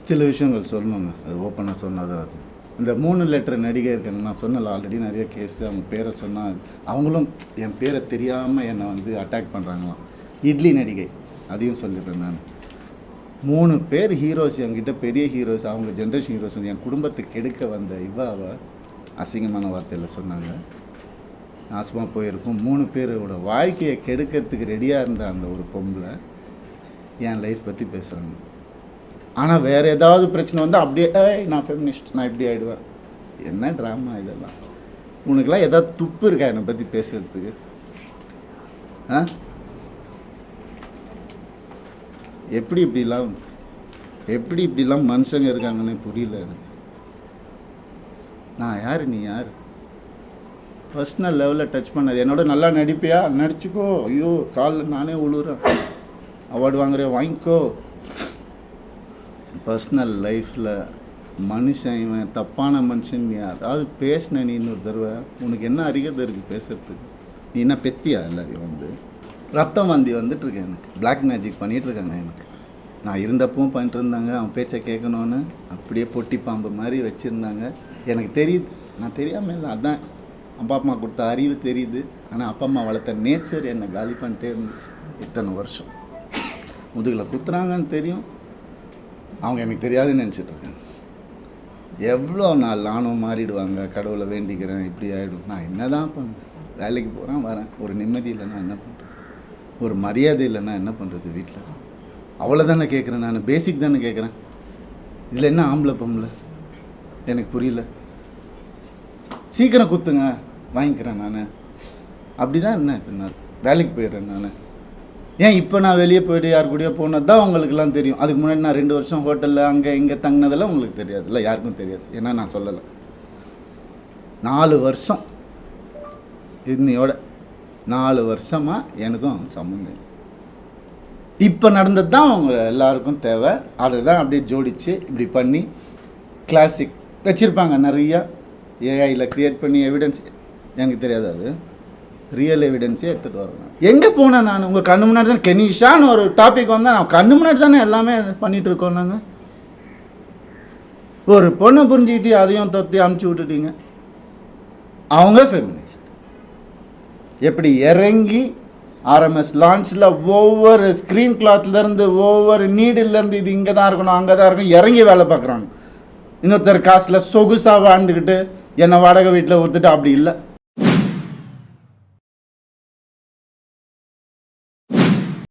சில விஷயங்கள் சொல்லணுங்க, அது ஓப்பனாக சொன்னால் தான் அது. இந்த 3 லெட்டர் நடிகை இருக்காங்க, நான் சொன்னல ஆல்ரெடி நிறைய கேஸு. அவங்க பேரை சொன்னால் அவங்களும் என் பேரை தெரியாமல் என்னை வந்து அட்டாக் பண்ணுறாங்களாம். இட்லி நடிகை அதையும் சொல்லிடுறேன் நான். 3 பேர் ஹீரோஸ் என்கிட்ட, பெரிய ஹீரோஸ், அவங்க ஜென்ரேஷன் ஹீரோஸ் வந்து என் குடும்பத்துக்கு கெடுக்க வந்த இவாவை அசிங்கமான வார்த்தையில் சொன்னாங்க. நாசமாக போயிருக்கும். 3 பேரோட வாழ்க்கையை கெடுக்கிறதுக்கு ரெடியாக இருந்த அந்த ஒரு பொம்பளை என் லைஃப் பற்றி பேசுகிறாங்க. ஆனால் வேறு ஏதாவது பிரச்சனை வந்து அப்படியே நான் ஃபெமினிஸ்ட், நான் இப்படி ஆகிடுவேன். என்ன ட்ராமா இதெல்லாம்? உனக்கெல்லாம் ஏதாவது துப்பு இருக்கா என்னை பற்றி பேசுகிறதுக்கு? எப்படி இப்படிலாம் மனுஷங்க இருக்காங்கன்னு புரியல எனக்கு. நான் யார், நீ யார்? பர்சனல் லெவலில் டச் பண்ணது. என்னோட நல்லா நடிப்பியா, நடிச்சுக்கோ. ஐயோ காலில் நானே உழுறேன். அவார்டு வாங்குறியா, வாங்கிக்கோ. பர்சனல் லைஃப்பில் மனுஷன் இவன் தப்பான மனுஷன் நீ அதாவது பேசின நீ இன்னொரு தடவை உனக்கு என்ன அறிகதை இருக்குது பேசுகிறதுக்கு? நீ என்ன பெத்தியா? எல்லாரையும் வந்து ரத்தம் வாந்தி வந்துட்டுருக்கேன் எனக்கு. பிளாக் மேஜிக் பண்ணிகிட்ருக்காங்க எனக்கு. நான் இருந்தப்பவும் பண்ணிட்டு இருந்தாங்க. அவன் பேச்சை கேட்கணுன்னு அப்படியே பொட்டி பாம்பு மாதிரி வச்சுருந்தாங்க. எனக்கு தெரியுது, நான் தெரியாமல் இல்லை. அதுதான் அப்பா அம்மா கொடுத்த அறிவு தெரியுது. ஆனால் அப்பா அம்மா வளர்த்த நேச்சர் என்னை காலி பண்ணிட்டே இருந்துச்சு. இத்தனை வருஷம் முதுகில் குத்துறாங்கன்னு தெரியும், அவங்க எனக்கு தெரியாதுன்னு நினச்சிட்ருக்கேன். எவ்வளோ நாள் நானும் மாறிடுவாங்க, கடவுளை வேண்டிக்கிறேன், இப்படி ஆகிடும். நான் என்ன தான் பண்ணுறேன்? வேலைக்கு போகிறேன், வரேன். ஒரு நிம்மதி இல்லைன்னா என்ன பண்ணுறது? ஒரு மரியாதை இல்லைன்னா என்ன பண்ணுறது? வீட்டில் அவ்வளோதானே கேட்குறேன் நான். பேசிக் தானே கேட்குறேன். இதில் என்ன ஆம்பளை பொம்பளை எனக்கு புரியல. சீக்கிரம் குத்துங்க, வாங்கிக்கிறேன் நான். அப்படி தான் என்ன இத்தனை நாள் வேலைக்கு போயிடுறேன் நான். ஏன் இப்போ நான் வெளியே போய்ட்டு யார் கூடயோ போனது தான் உங்களுக்குலாம் தெரியும். அதுக்கு முன்னாடி நான் 2 வருஷம் ஹோட்டலில் அங்கே இங்கே தங்கினதெல்லாம் உங்களுக்கு தெரியாது. இல்லை, யாருக்கும் தெரியாது. ஏன்னா நான் சொல்லலை. 4 வருஷம் இன்னையோட 4 வருஷமாக எனக்கும் சம்மந்தம். இப்போ நடந்தது தான் அவங்க எல்லாருக்கும் தேவை. அதை தான் அப்படியே ஜோடித்து இப்படி பண்ணி கிளாசிக் வச்சுருப்பாங்க நிறையா. ஏஐயில் க்ரியேட் பண்ணி எவிடன்ஸ் எனக்கு தெரியாது, அது ரியல் எவிடன்ஸே எடுத்துகிட்டு வரேன். எங்கே போனேன் நான்? உங்கள் கண்ணு முன்னாடி தான் கெனிஷான்னு ஒரு டாபிக் வந்தால் நான் கண்ணு முன்னாடி தானே எல்லாமே பண்ணிகிட்டு இருக்கோம். நாங்கள் ஒரு பொண்ணை புரிஞ்சுக்கிட்டு அதையும் தொத்தி அமுச்சு விட்டுட்டீங்க. அவங்க ஃபெமினிஸ்ட். எப்படி இறங்கி ஆர்எம்எஸ் லான்ச்சில் ஒவ்வொரு ஸ்க்ரீன் கிளாத்லேருந்து ஒவ்வொரு நீடிலேருந்து இது இங்கே தான் இருக்கணும், அங்கே தான் இருக்கணும், இறங்கி வேலை பார்க்குறாங்க. இன்னொருத்தர் காசில் சொகுசாக வாழ்ந்துக்கிட்டு என்னை வாடகை வீட்டில் ஒருத்துட்டு அப்படி இல்லை.